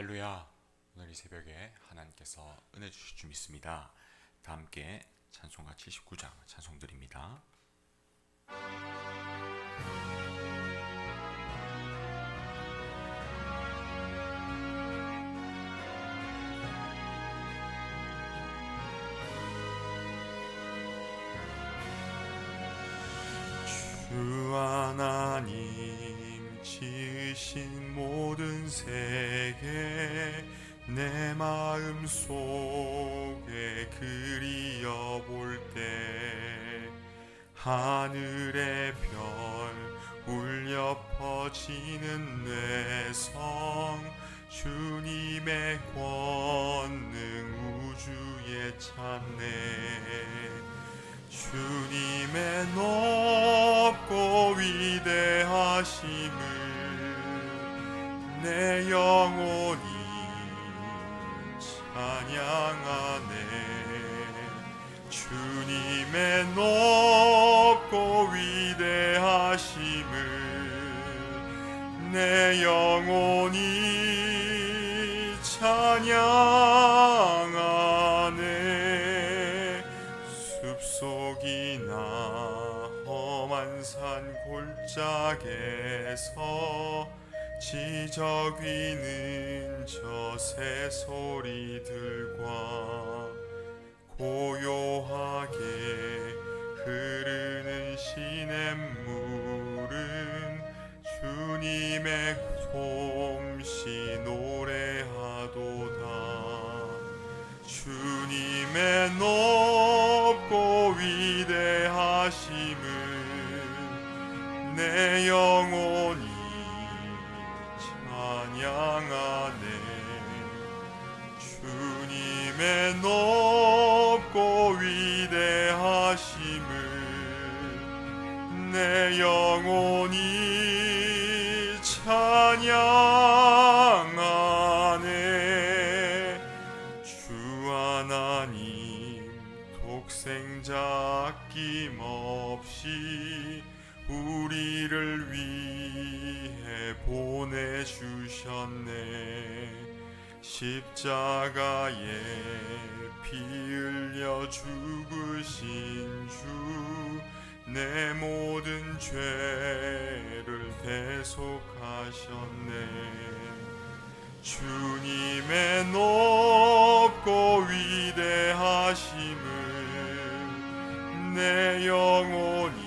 할렐루야. 오늘 이 새벽에 하나님께서 은혜 주실 줄 믿습니다. 다 함께 찬송가 79장 찬송드립니다. 주 하나님 지으신 모든 세계 내 마음 속에 그리어볼 때 하늘의 별 울려 퍼지는 뇌성 주님의 권능 우주에 찾네. 주님의 높고 위대하심을 내 영혼이 찬양하네. 주님의 높고 위대하심을 내 영혼이 찬양하네. 숲속이나 험한 산 골짜기에서 지저귀는 저 새소리들과 고요하게 흐르는 시냇물은 주님의 솜씨 노래하도다. 주님의 높고 위대하심을 내 영혼이 찬양하네. 주님의 높고 위대하심을 내 영혼이 찬양하네. 주 하나님 독생자 아낌없이 우리를 위해 보내주셨네. 십자가에 피 흘려 죽으신 주 내 모든 죄를 대속하셨네. 주님의 높고 위대하심을 내 영혼이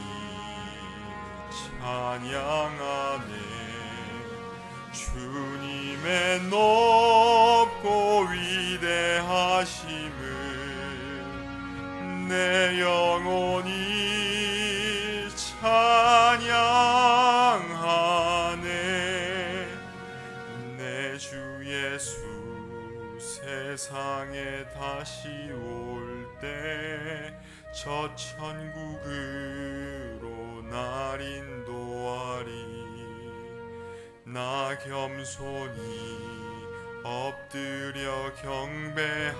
찬양하네. 주님의 높고 위대하심을 내 영혼이 찬양하네. 내 주 예수 세상에 다시 올 때 저 천국으로 날 인도하리. 나 겸손히 엎드려 경배하며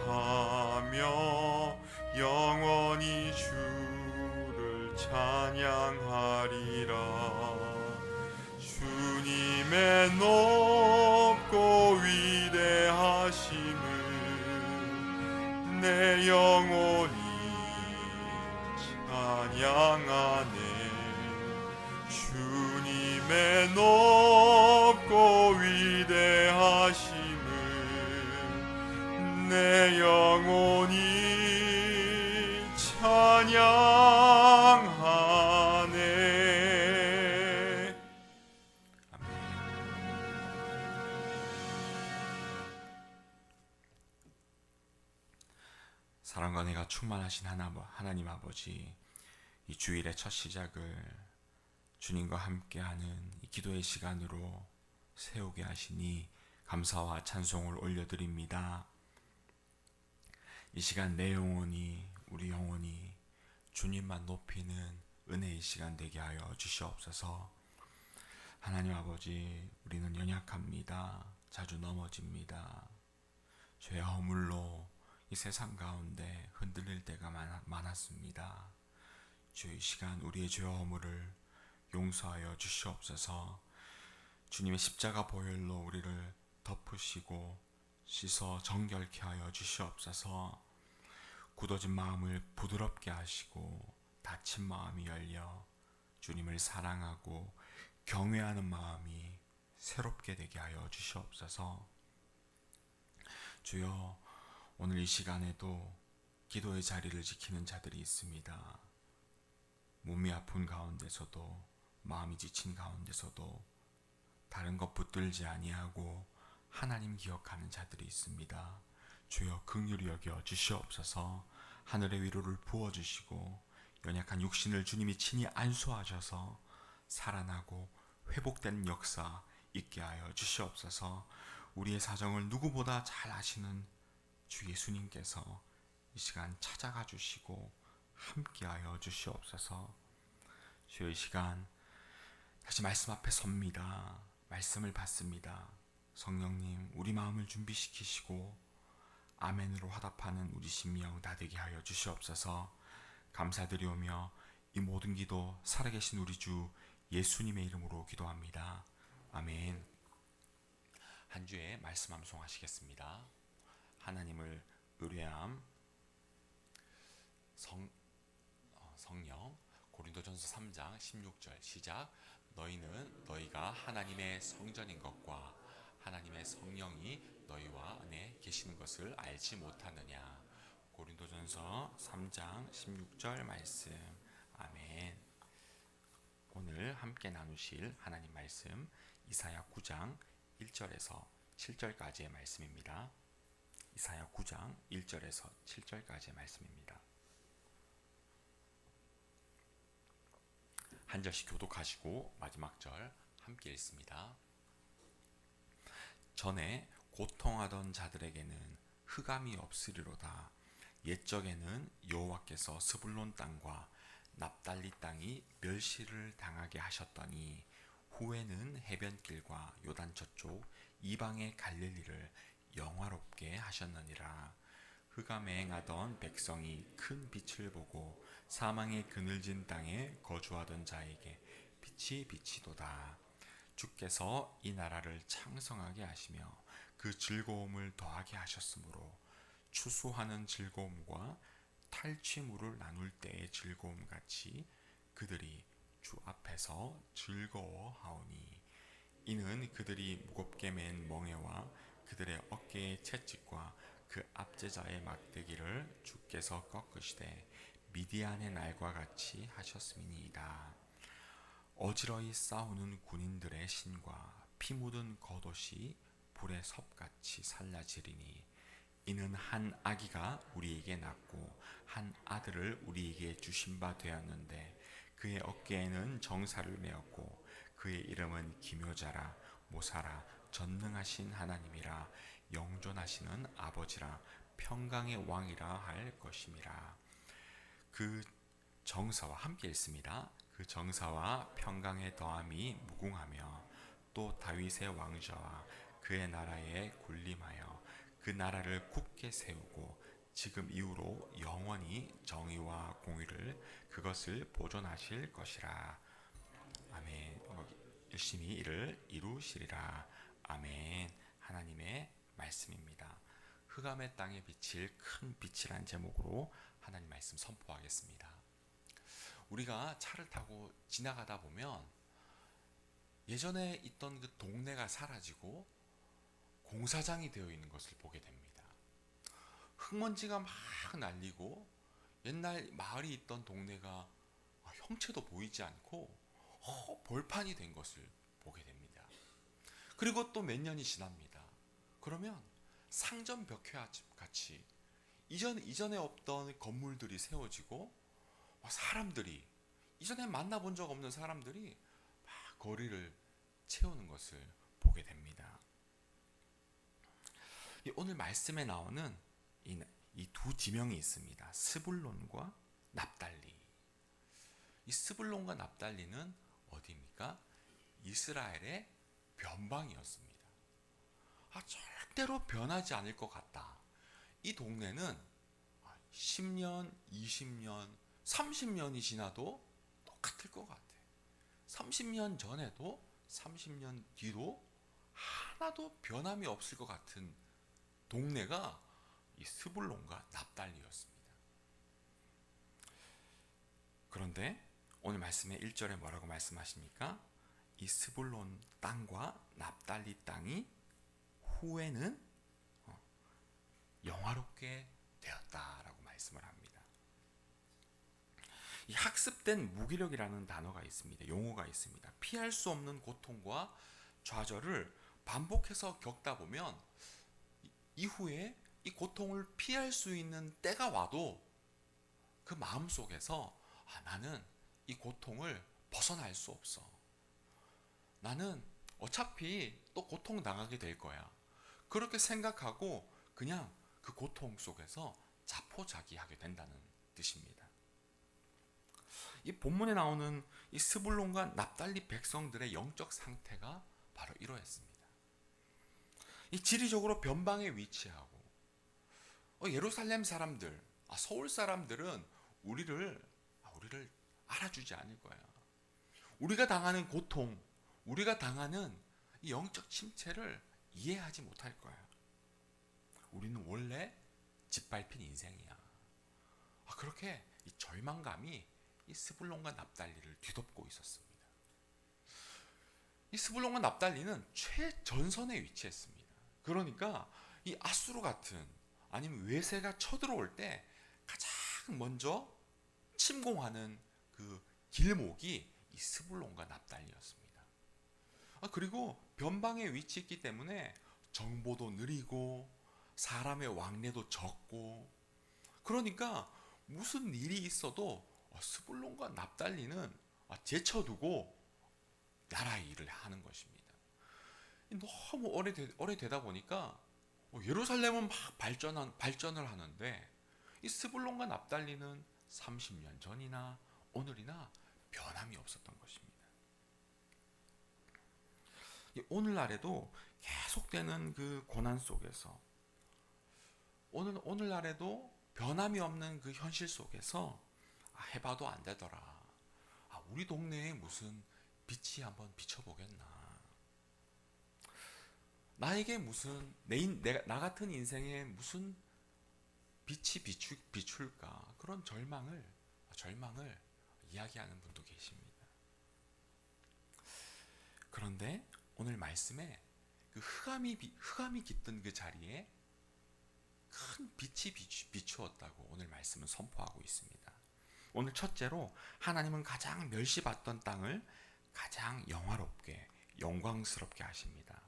영원히 주를 찬양하리라. 주님의 높고 위대하심을 내 영혼이 찬양하네. 주님의 높고 위대하심을 내 영혼이 찬양하네. 아멘. 사랑과 은혜가 충만하신 하나님 아버지, 이 주일의 첫 시작을 주님과 함께하는 이 기도의 시간으로 세우게 하시니 감사와 찬송을 올려드립니다. 이 시간 내 영혼이, 우리 영혼이 주님만 높이는 은혜의 시간 되게 하여 주시옵소서. 하나님 아버지, 우리는 연약합니다. 자주 넘어집니다. 죄의 허물로 이 세상 가운데 흔들릴 때가 많았습니다. 주 이 시간 우리의 죄와 허물을 용서하여 주시옵소서. 주님의 십자가 보혈로 우리를 덮으시고 씻어 정결케 하여 주시옵소서. 굳어진 마음을 부드럽게 하시고 다친 마음이 열려 주님을 사랑하고 경외하는 마음이 새롭게 되게 하여 주시옵소서. 주여, 오늘 이 시간에도 기도의 자리를 지키는 자들이 있습니다. 몸이 아픈 가운데서도 마음이 지친 가운데서도 다른 것 붙들지 아니하고 하나님 기억하는 자들이 있습니다. 주여, 긍휼히 여겨 주시옵소서. 하늘의 위로를 부어주시고 연약한 육신을 주님이 친히 안수하셔서 살아나고 회복되는 역사 있게 하여 주시옵소서. 우리의 사정을 누구보다 잘 아시는 주 예수님께서 이 시간 찾아가 주시고 함께하여 주시옵소서. 주여, 이 시간 다시 말씀 앞에 섭니다. 말씀을 받습니다. 성령님, 우리 마음을 준비시키시고 아멘으로 화답하는 우리 심령 다 되게 하여 주시옵소서. 감사드리오며 이 모든 기도 살아계신 우리 주 예수님의 이름으로 기도합니다. 아멘. 한 주에 말씀 암송하시겠습니다. 하나님을 의뢰함. 성령. 고린도전서 3장 16절 시작. 너희는 너희가 하나님의 성전인 것과 하나님의 성령이 너희와 안에 계시는 것을 알지 못하느냐. 고린도전서 3장 16절 말씀. 아멘. 오늘 함께 나누실 하나님 말씀 이사야 9장 1절에서 7절까지의 말씀입니다. 이사야 9장 1절에서 7절까지의 말씀입니다. 한 절씩 교독하시고 마지막 절 함께 읽습니다. 전에 고통하던 자들에게는 흑암이 없으리로다. 옛적에는 여호와께서 스불론 땅과 납달리 땅이 멸시를 당하게 하셨더니 후에는 해변길과 요단 저쪽 이방의 갈릴리를 영화롭게 하셨느니라. 흑암에 행하던 백성이 큰 빛을 보고 사망의 그늘진 땅에 거주하던 자에게 빛이 비치도다. 주께서 이 나라를 창성하게 하시며 그 즐거움을 더하게 하셨으므로 추수하는 즐거움과 탈취물을 나눌 때의 즐거움 같이 그들이 주 앞에서 즐거워하오니 이는 그들이 무겁게 맨 멍에와 그들의 어깨의 채찍과 그 압제자의 막대기를 주께서 꺾으시되 미디안의 날과 같이 하셨음이니이다. 어지러이 싸우는 군인들의 신과 피 묻은 겉옷이 불의 섭같이 살라지리니 이는 한 아기가 우리에게 낳고 한 아들을 우리에게 주신 바 되었는데 그의 어깨에는 정사를 메었고 그의 이름은 기묘자라 모사라 전능하신 하나님이라 영존하시는 아버지라 평강의 왕이라 할 것임이라. 그 정사와 함께 있습니다. 그 정사와 평강의 더함이 무궁하며 또 다윗의 왕좌와 그의 나라에 군림하여 그 나라를 굳게 세우고 지금 이후로 영원히 정의와 공의를 그것을 보존하실 것이라. 아멘. 열심히 이를 이루시리라. 아멘. 하나님의 말씀입니다. 흑암의 땅에 비칠 큰 빛이란 제목으로 하나님 말씀 선포하겠습니다. 우리가 차를 타고 지나가다 보면 예전에 있던 그 동네가 사라지고 공사장이 되어 있는 것을 보게 됩니다. 흙먼지가 막 날리고 옛날 마을이 있던 동네가 형체도 보이지 않고 벌판이 된 것을 보게 됩니다. 그리고 또 몇 년이 지납니다. 그러면 상점 벽화 같이 이전에 없던 건물들이 세워지고 사람들이 이전에 만나본 적 없는 사람들이 막 거리를 채우는 것을 보게 됩니다. 오늘 말씀에 나오는 이 두 지명이 있습니다. 스불론과 납달리. 이 스불론과 납달리는 어디입니까? 이스라엘의 변방이었습니다. 절대로 변하지 않을 것 같다. 이 동네는 10년, 20년, 30년이 지나도 똑같을 것 같아. 30년 전에도 30년 뒤도 하나도 변함이 없을 것 같은 동네가 이 스불론과 납달리였습니다. 그런데 오늘 말씀의 1절에 뭐라고 말씀하십니까? 이 스불론 땅과 납달리 땅이 후에는 영화롭게 되었다라고 말씀을 합니다. 이 학습된 무기력이라는 단어가 있습니다. 용어가 있습니다. 피할 수 없는 고통과 좌절을 반복해서 겪다 보면 이후에 이 고통을 피할 수 있는 때가 와도 그 마음 속에서 나는 이 고통을 벗어날 수 없어. 나는 어차피 또 고통 당하게 될 거야. 그렇게 생각하고 그냥 그 고통 속에서 자포자기하게 된다는 뜻입니다. 이 본문에 나오는 이 스불론과 납달리 백성들의 영적 상태가 바로 이러했습니다. 이 지리적으로 변방에 위치하고 예루살렘 사람들, 서울 사람들은 우리를 알아주지 않을 거야. 우리가 당하는 고통, 우리가 당하는 이 영적 침체를 이해하지 못할 거야. 우리는 원래 짓밟힌 인생이야. 그렇게 이 절망감이 이 스불론과 납달리를 뒤덮고 있었습니다. 이 스불론과 납달리는 최전선에 위치했습니다. 그러니까 이 아수르 같은 아니면 외세가 쳐들어올 때 가장 먼저 침공하는 그 길목이 이 스불론과 납달리였습니다. 그리고 변방에 위치했기 때문에 정보도 느리고 사람의 왕래도 적고, 그러니까 무슨 일이 있어도 스불론과 납달리는 제쳐두고 나라의 일을 하는 것입니다. 너무 오래되다 보니까 예루살렘은 막 발전을 하는데 이 스불론과 납달리는 30년 전이나 오늘이나 변함이 없었던 것입니다. 오늘날에도 계속되는 그 고난 속에서 오늘날에도 변함이 없는 그 현실 속에서 해봐도 안 되더라. 우리 동네에 무슨 빛이 한번 비춰보겠나. 나에게 무슨 나 같은 인생에 무슨 빛이 비출까. 그런 절망을 이야기하는 분도 계십니다. 그런데 오늘 말씀에 그 흑암이 깃든 그 자리에 큰 빛이 비추었다고 오늘 말씀은 선포하고 있습니다. 오늘 첫째로 하나님은 가장 멸시받던 땅을 가장 영화롭게 영광스럽게 하십니다.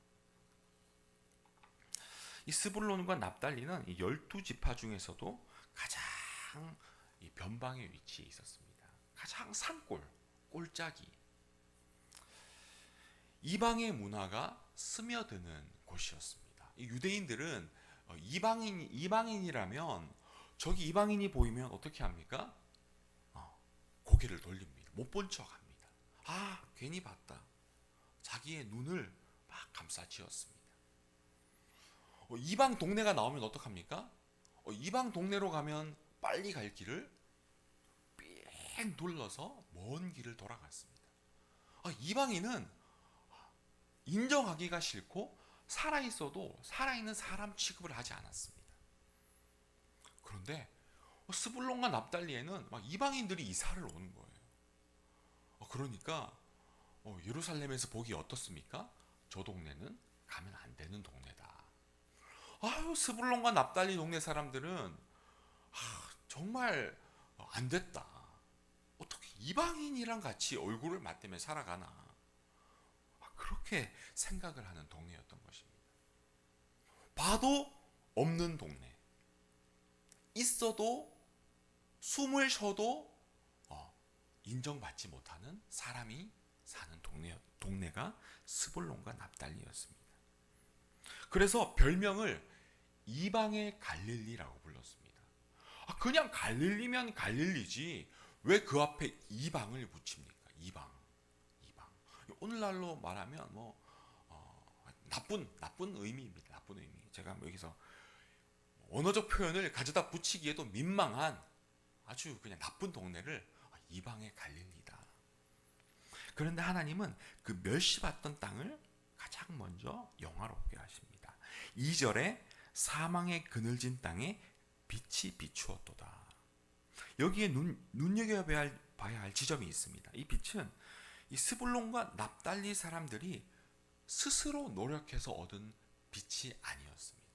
이 스불론과 납달리는 이 12지파 중에서도 가장 이 변방의 위치에 있었습니다. 가장 꼴짝이. 이방의 문화가 스며드는 곳이었습니다. 이 유대인들은 이방인이라면 저기 이방인이 보이면 어떻게 합니까? 고개를 돌립니다. 못 본 척합니다. 괜히 봤다. 자기의 눈을 막 감싸쥐었습니다. 이방 동네가 나오면 어떡합니까? 이방 동네로 가면 빨리 갈 길을 삥 둘러서 먼 길을 돌아갔습니다. 이방인은 인정하기가 싫고 살아있어도 살아있는 사람 취급을 하지 않았습니다. 그런데 스불론과 납달리에는 막 이방인들이 이사를 오는 거예요. 그러니까 예루살렘에서 보기 어떻습니까? 저 동네는 가면 안 되는 동네다. 스불론과 납달리 동네 사람들은 정말 안 됐다. 어떻게 이방인이랑 같이 얼굴을 맞대며 살아가나. 그렇게 생각을 하는 동네였던 것입니다. 봐도 없는 동네. 있어도 숨을 쉬어도 인정받지 못하는 사람이 사는 동네가 스불론과 납달리였습니다. 그래서 별명을 이방의 갈릴리라고 불렀습니다. 그냥 갈릴리면 갈릴리지 왜 그 앞에 이방을 붙입니까? 이방. 오늘날로 말하면 나쁜 의미입니다. 나쁜 의미. 제가 여기서 언어적 표현을 가져다 붙이기에도 민망한 아주 그냥 나쁜 동네를 이방의 갈릴리다. 그런데 하나님은 그 멸시받던 땅을 가장 먼저 영화롭게 하십니다. 2절에 사망의 그늘진 땅에 빛이 비추었도다. 여기에 눈여겨봐야 할 지점이 있습니다. 이 빛은 이 스불론과 납달리 사람들이 스스로 노력해서 얻은 빛이 아니었습니다.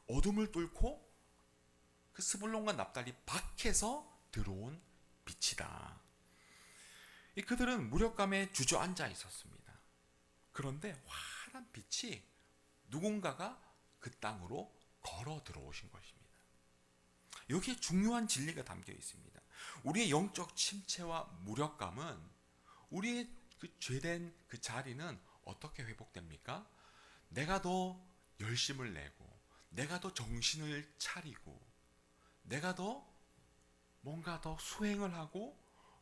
어둠을 뚫고 그 스불론과 납달리 밖에서 들어온 빛이다. 그들은 무력감에 주저앉아 있었습니다. 그런데 환한 빛이 누군가가 그 땅으로 걸어 들어오신 것입니다. 여기에 중요한 진리가 담겨 있습니다. 우리의 영적 침체와 무력감은 우리의 그 죄된 그 자리는 어떻게 회복됩니까? 내가 더 열심을 내고, 내가 더 정신을 차리고, 내가 더 뭔가 더 수행을 하고,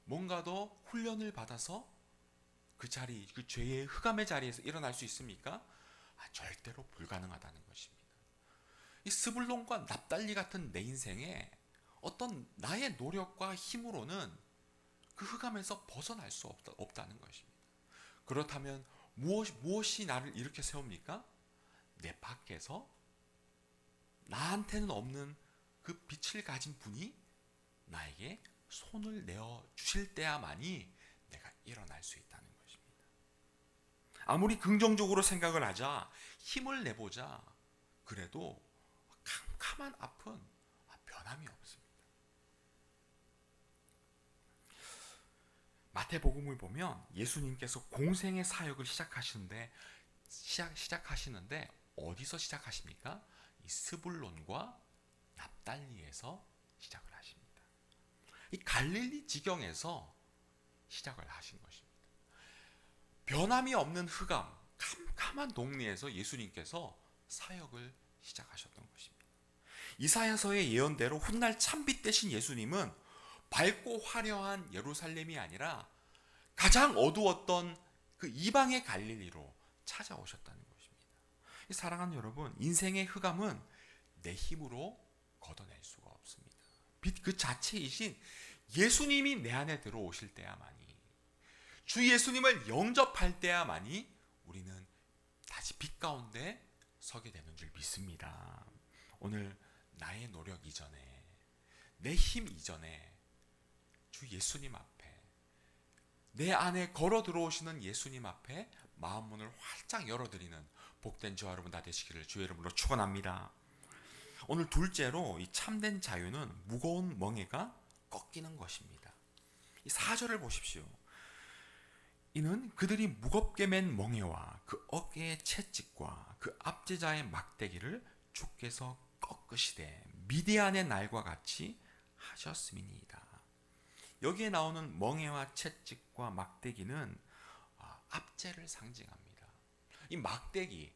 뭔가 더 훈련을 받아서 그 자리, 그 죄의 흑암의 자리에서 일어날 수 있습니까? 절대로 불가능하다는 것입니다. 이 스불론과 납달리 같은 내 인생에 어떤 나의 노력과 힘으로는 그 흑암에서 벗어날 수 없다는 것입니다. 그렇다면 무엇이 나를 이렇게 세웁니까? 내 밖에서 나한테는 없는 그 빛을 가진 분이 나에게 손을 내어 주실 때야만이 내가 일어날 수 있다는 것입니다. 아무리 긍정적으로 생각을 하자, 힘을 내보자, 그래도 캄캄한 앞은 변함이 없습니다. 마태복음을 보면 예수님께서 공생의 사역을 시작하시는데 어디서 시작하십니까? 이 스불론과 납달리에서 시작을 하십니다. 이 갈릴리 지경에서 시작을 하신 것입니다. 변함이 없는 흑암, 캄캄한 동네에서 예수님께서 사역을 시작하셨던 것입니다. 이사야서의 예언대로 훗날 참빛 되신 예수님은 밝고 화려한 예루살렘이 아니라 가장 어두웠던 그 이방의 갈릴리로 찾아오셨다는 것입니다. 사랑하는 여러분, 인생의 흑암은 내 힘으로 걷어낼 수가 없습니다. 빛 그 자체이신 예수님이 내 안에 들어오실 때야만이, 주 예수님을 영접할 때야만이 우리는 다시 빛 가운데 서게 되는 줄 믿습니다. 오늘 나의 노력 이전에, 내 힘 이전에 주 예수님 앞에, 내 안에 걸어 들어오시는 예수님 앞에 마음 문을 활짝 열어드리는 복된 저와 여러분 다 되시기를 주의 이름으로 축원합니다. 오늘 둘째로 이 참된 자유는 무거운 멍에가 꺾이는 것입니다. 이 4절을 보십시오. 이는 그들이 무겁게 맨 멍에와 그 어깨의 채찍과 그 압제자의 막대기를 주께서 꺾으시되 미디안의 날과 같이 하셨음이니이다. 여기에 나오는 멍에와 채찍과 막대기는 압제를 상징합니다. 이 막대기,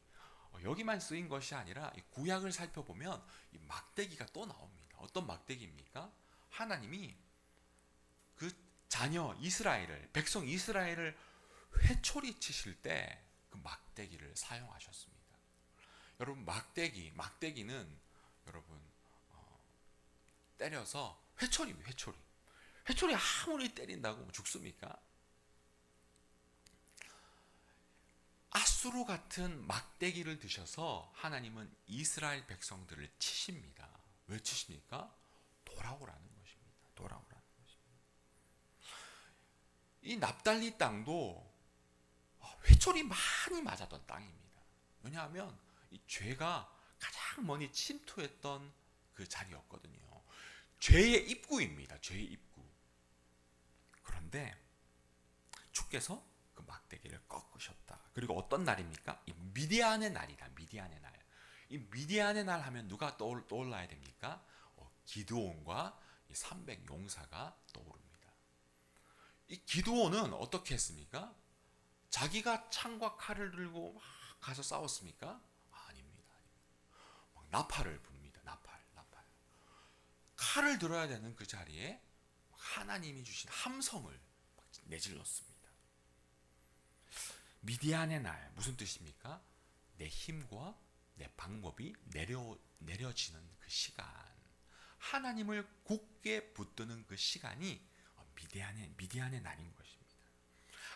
여기만 쓰인 것이 아니라 이 구약을 살펴보면 이 막대기가 또 나옵니다. 어떤 막대기입니까? 하나님이 그 자녀 이스라엘을, 백성 이스라엘을 회초리 치실 때 그 막대기를 사용하셨습니다. 여러분, 막대기는 여러분 때려서 회초리 아무리 때린다고 죽습니까? 아수르 같은 막대기를 드셔서 하나님은 이스라엘 백성들을 치십니다. 왜 치십니까? 돌아오라는 것입니다. 돌아오라는 것입니다. 이 납달리 땅도 회초리 많이 맞았던 땅입니다. 왜냐하면 이 죄가 가장 많이 침투했던 그 자리였거든요. 죄의 입구입니다. 죄의 입구. 그런데 주께서 그 막대기를 꺾으셨다. 그리고 어떤 날입니까? 이 미디안의 날이다. 미디안의 날. 이 미디안의 날 하면 누가 떠올라야 됩니까? 기드온과 이 300 용사가 떠오릅니다. 이 기드온은 어떻게 했습니까? 자기가 창과 칼을 들고 막 가서 싸웠습니까? 아닙니다. 막 나팔을 붑니다. 나팔. 칼을 들어야 되는 그 자리에 하나님이 주신 함성을 내질렀습니다. 미디안의 날, 무슨 뜻입니까? 내 힘과 내 방법이 내려지는 그 시간, 하나님을 굳게 붙드는 그 시간이 미디안의 날인 것입니다.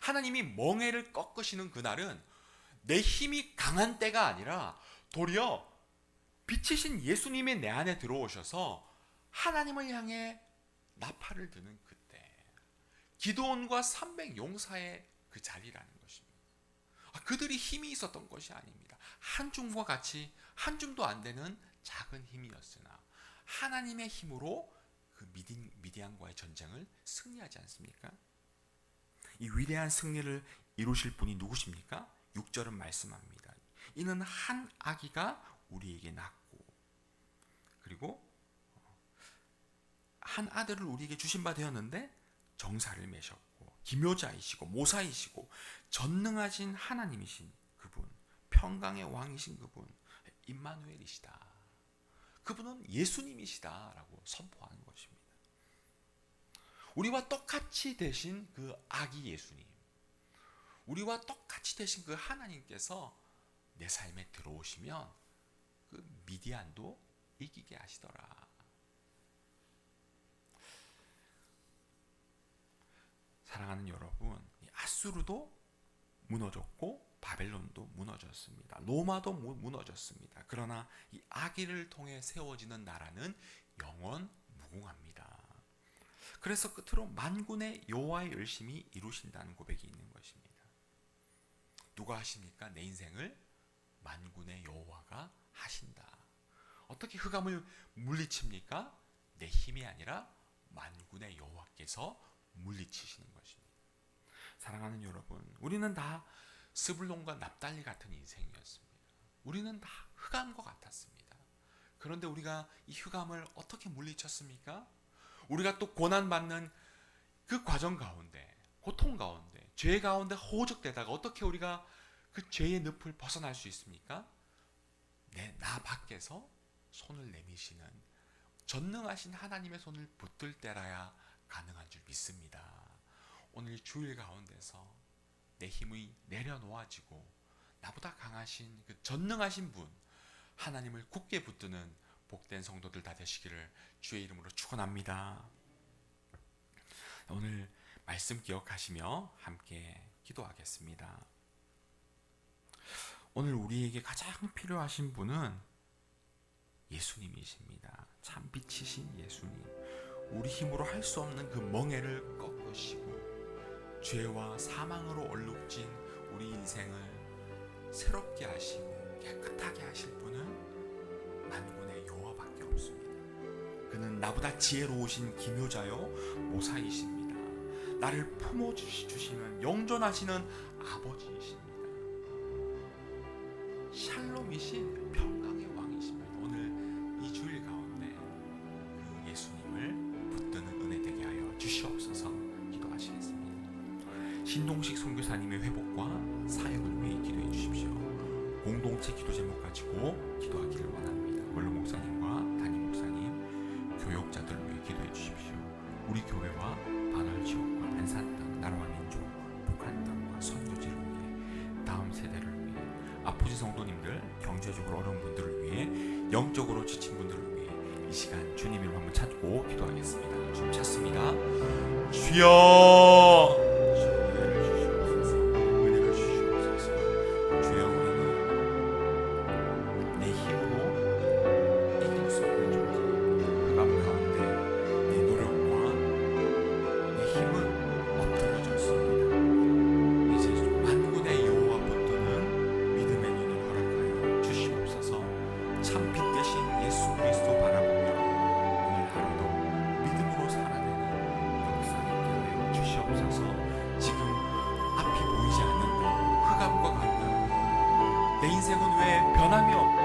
하나님이 멍에를 꺾으시는 그날은 내 힘이 강한 때가 아니라 도리어 빛이신 예수님이 내 안에 들어오셔서 하나님을 향해 나팔을 드는 그때, 기드온과 300 용사의 그 자리라는 것입니다. 그들이 힘이 있었던 것이 아닙니다. 한 줌과 같이 한 줌도 안 되는 작은 힘이었으나 하나님의 힘으로 그 미디안과의 전쟁을 승리하지 않습니까? 이 위대한 승리를 이루실 분이 누구십니까? 6절은 말씀합니다. 이는 한 아기가 우리에게 낳고, 그리고 한 아들을 우리에게 주신 바 되었는데 정사를 매셨고, 기묘자이시고 모사이시고 전능하신 하나님이신 그분, 평강의 왕이신 그분, 임마누엘이시다. 그분은 예수님이시다라고 선포하는 것입니다. 우리와 똑같이 되신 그 아기 예수님, 우리와 똑같이 되신 그 하나님께서 내 삶에 들어오시면 그 미디안도 이기게 하시더라. 사랑하는 여러분, 아수르도 무너졌고 바벨론도 무너졌습니다. 로마도 무너졌습니다. 그러나 이 아기를 통해 세워지는 나라는 영원 무궁합니다. 그래서 끝으로 만군의 여호와의 열심히 이루신다는 고백이 있는 것입니다. 누가 하십니까? 내 인생을 만군의 여호와가 하신다. 어떻게 흑암을 물리칩니까? 내 힘이 아니라 만군의 여호와께서 물리치시는 것입니다. 사랑하는 여러분, 우리는 다 스불론과 납달리 같은 인생이었습니다. 우리는 다 흑암과 같았습니다. 그런데 우리가 이 흑암을 어떻게 물리쳤습니까? 우리가 또 고난받는 그 과정 가운데, 고통 가운데, 죄 가운데 호적되다가 어떻게 우리가 그 죄의 늪을 벗어날 수 있습니까? 나 밖에서 손을 내미시는 전능하신 하나님의 손을 붙들 때라야 가능한 줄 믿습니다. 오늘 주일 가운데서 내 힘이 내려놓아지고 나보다 강하신 그 전능하신 분, 하나님을 굳게 붙드는 복된 성도들 다 되시기를 주의 이름으로 축원합니다. 오늘 말씀 기억하시며 함께 기도하겠습니다. 오늘 우리에게 가장 필요하신 분은 예수님이십니다. 참 빛이신 예수님. 우리 힘으로 할 수 없는 그 멍에를 꺾으시고 죄와 사망으로 얼룩진 우리 인생을 새롭게 하시고 깨끗하게 하실 분은 만군의 여호와밖에 없습니다. 그는 나보다 지혜로우신 기묘자요 모사이십니다. 나를 품어주시는 영존하시는 아버지이십니다. 샬롬이신 평강의 왕이십니다. 오늘 이 주일 가운데 그 예수님을 붙드는 은혜 되게 하여 주시옵소서. 기도하시겠습니다. 신동식 선교사님의 회복과 사역을 위해 기도해 주십시오. 공동체 기도 제목 가지고 기도하기를 원합니다. 원로 목사님과 담임 목사님, 교역자들을 위해 기도해 주십시오. 우리 교회와 반월 지역과 안산 땅, 나라와 민족, 북한 땅과 선교지를 위해, 다음 세대를 위해, 아프지 성도님들, 경제적으로 어려운 분들을 위해, 영적으로 지친 분들을 위해 이 시간 주님을 한번 찾고 기도하겠습니다. 주님 찾습니다. 주여, 은혜를 주시옵소서. 주여, 우리는 내 힘으로 이길 수 없는 존재입니다. 흑암 가운데 내 노력과 내 힘은 엎드러졌습니다. 이제 만군의 여호와 붙드는 믿음의 눈을 허락하여 주시옵소서. 참 빛 되신 예수 그리스도 바라보며 오늘 하루도 믿음으로 살아내는 역사 있게 하여 주시옵소서. 지금 앞이 보이지 않는다, 흑암과 같다, 내 인생은 왜 변함이 없고